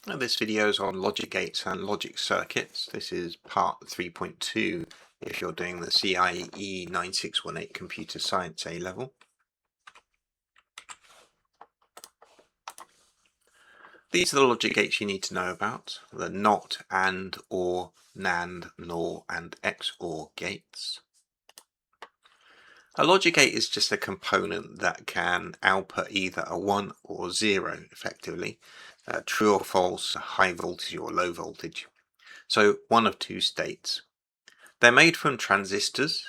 Now this video is on logic gates and logic circuits. This is part 3.2 if you're doing the CIE 9618 Computer Science A level. These are the logic gates you need to know about: the NOT, AND, OR, NAND, NOR and XOR gates. A logic gate is just a component that can output either a 1 or 0 effectively, true or false, high voltage or low voltage. So one of two states. They're made from transistors.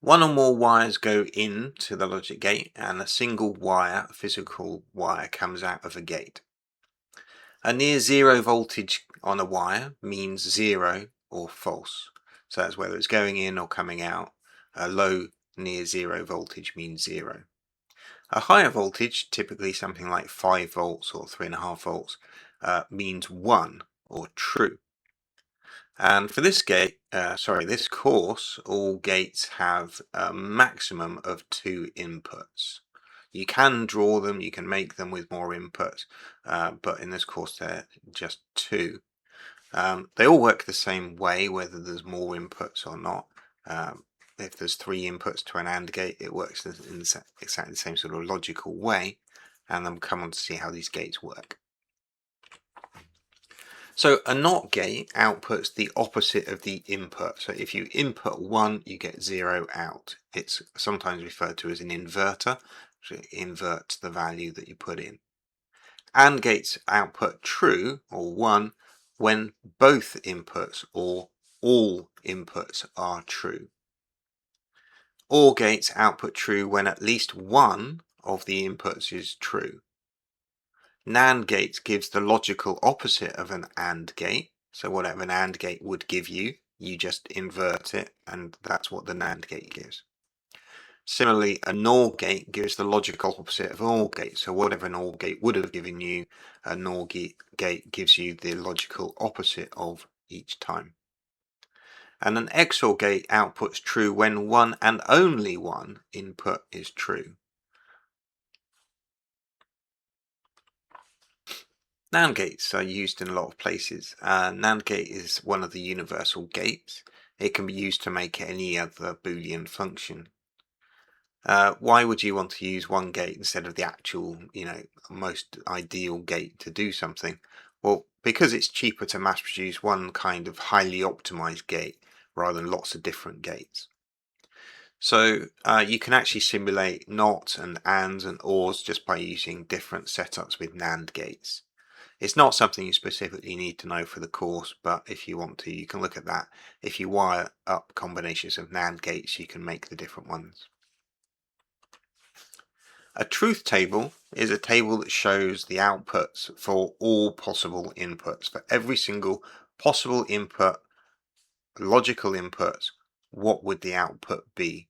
One or more wires go into the logic gate and a single wire, a physical wire, comes out of a gate. A near zero voltage on a wire means 0 or false. So that's whether it's going in or coming out. A low near zero voltage means 0. A higher voltage, typically something like 5 volts or 3.5 volts, means 1 or true. And for this this course, all gates have a maximum of 2 inputs. You can draw them, you can make them with more inputs, but in this course they're just 2. They all work the same way, whether there's more inputs or not. If there's 3 inputs to an AND gate, it works in exactly the same sort of logical way, and then we'll come on to see how these gates work. So a NOT gate outputs the opposite of the input. So if you input 1, you get 0 out. It's sometimes referred to as an inverter, so it inverts the value that you put in. AND gates output true, or 1, when both inputs or all inputs are true. OR gates output true when at least one of the inputs is true. NAND gate gives the logical opposite of an AND gate. So whatever an AND gate would give you, you just invert it, and that's what the NAND gate gives. Similarly, a NOR gate gives the logical opposite of an OR gate. So whatever an OR gate would have given you, a NOR gate gives you the logical opposite of each time. And an XOR gate outputs true when one and only one input is true. NAND gates are used in a lot of places. NAND gate is one of the universal gates. It can be used to make any other Boolean function. Why would you want to use one gate instead of the actual, most ideal gate to do something? Well, because it's cheaper to mass produce one kind of highly optimized gate rather than lots of different gates. So you can actually simulate NOT and ANDs and ORs just by using different setups with NAND gates. It's not something you specifically need to know for the course, but if you want to, you can look at that. If you wire up combinations of NAND gates, you can make the different ones. A truth table is a table that shows the outputs for all possible inputs. For every single possible input, logical inputs, what would the output be?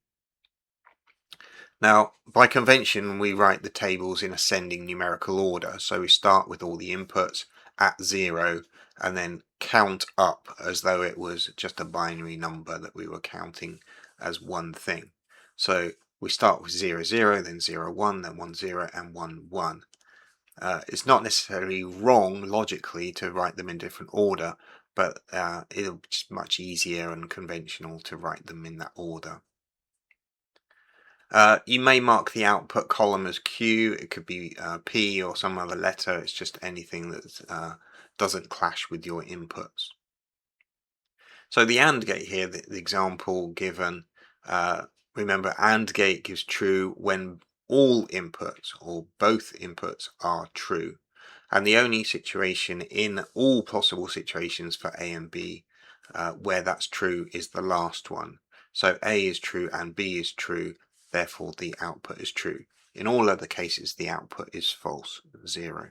Now, by convention, we write the tables in ascending numerical order. So we start with all the inputs at 0 and then count up as though it was just a binary number that we were counting as one thing. So we start with 0, 0, then 0, 1, then 1, 0, and 1, 1. It's not necessarily wrong logically to write them in different order, but it'll be just much easier and conventional to write them in that order. You may mark the output column as Q. It could be P or some other letter. It's just anything that doesn't clash with your inputs. So the AND gate here, the example given, remember AND gate gives true when all inputs or both inputs are true. And the only situation in all possible situations for A and B where that's true is the last one. So A is true and B is true. Therefore, the output is true. In all other cases, the output is false, 0.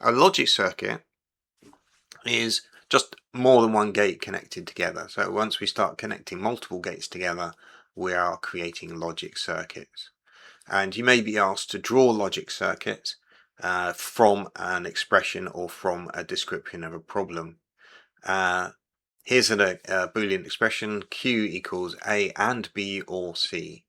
A logic circuit is just more than one gate connected together. So once we start connecting multiple gates together, we are creating logic circuits. And you may be asked to draw logic circuits from an expression or from a description of a problem. Here's a Boolean expression: Q equals A and B or C.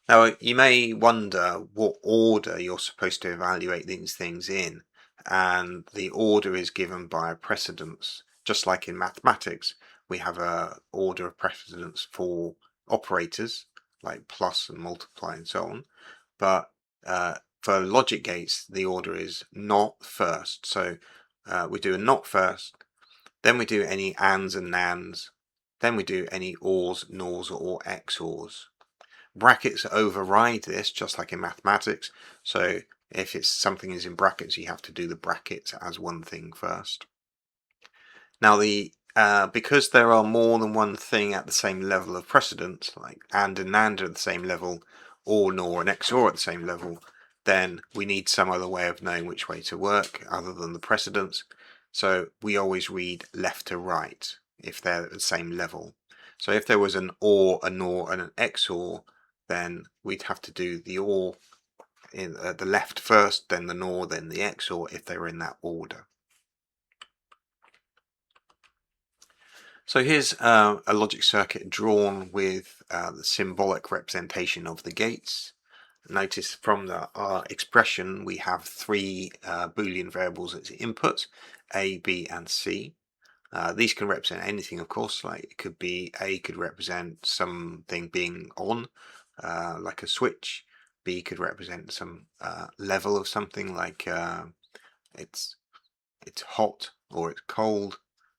Now, you may wonder what order you're supposed to evaluate these things in, and the order is given by a precedence. Just like in mathematics, we have a order of precedence for operators, like plus and multiply and so on. But for logic gates, the order is not first. So we do a not first, then we do any ands and nands, then we do any ors, nors, or XORs. Brackets override this, just like in mathematics. So if something is in brackets, you have to do the brackets as one thing first. Now, because there are more than one thing at the same level of precedence, like and NAND are at the same level, or NOR and XOR at the same level, then we need some other way of knowing which way to work other than the precedence. So we always read left to right if they're at the same level. So if there was an OR, a NOR, and an XOR, then we'd have to do the OR in the left first, then the NOR, then the XOR if they were in that order. So here's a logic circuit drawn with the symbolic representation of the gates. Notice from the expression we have three Boolean variables as inputs, A, B, and C. These can represent anything, of course, like it could be A could represent something being on, like a switch. B could represent some level of something, like it's hot or it's cold,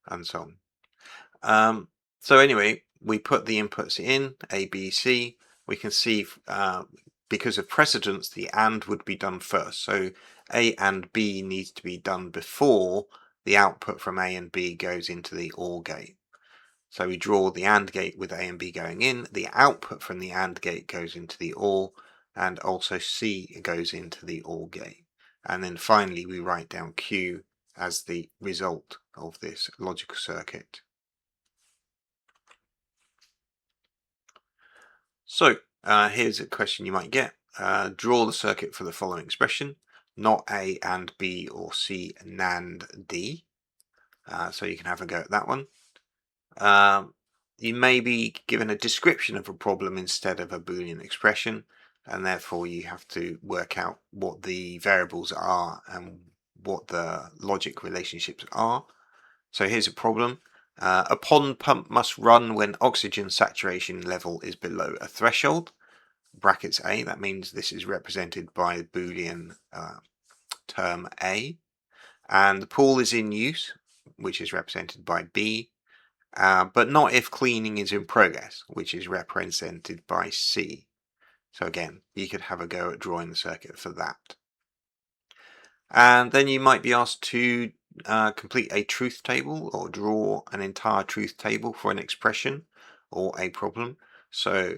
and so on. So anyway, we put the inputs in A, B, C. We can see because of precedence, the AND would be done first. So A and B needs to be done before the output from A and B goes into the OR gate. So we draw the AND gate with A and B going in. The output from the AND gate goes into the OR, and also C goes into the OR gate. And then finally, we write down Q as the result of this logical circuit. So here's a question you might get. Draw the circuit for the following expression, not A and B or C NAND D. So you can have a go at that one. You may be given a description of a problem instead of a Boolean expression, and therefore you have to work out what the variables are and what the logic relationships are. So here's a problem. A pond pump must run when oxygen saturation level is below a threshold. Brackets A, that means this is represented by the Boolean term A. And the pool is in use, which is represented by B, but not if cleaning is in progress, which is represented by C. So again, you could have a go at drawing the circuit for that. And then you might be asked to complete a truth table or draw an entire truth table for an expression or a problem. So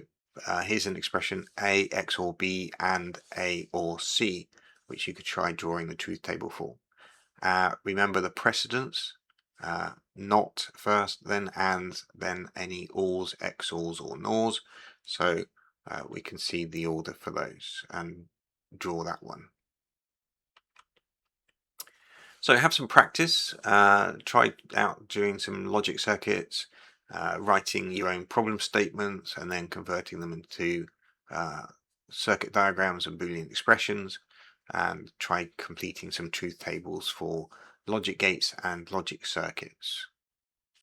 here's an expression A, X or B, and A or C, which you could try drawing the truth table for. Remember the precedence, not first, then and, then any ORs, XORs, or NORs. So we can see the order for those and draw that one. So have some practice, try out doing some logic circuits, writing your own problem statements and then converting them into circuit diagrams and Boolean expressions, and try completing some truth tables for logic gates and logic circuits.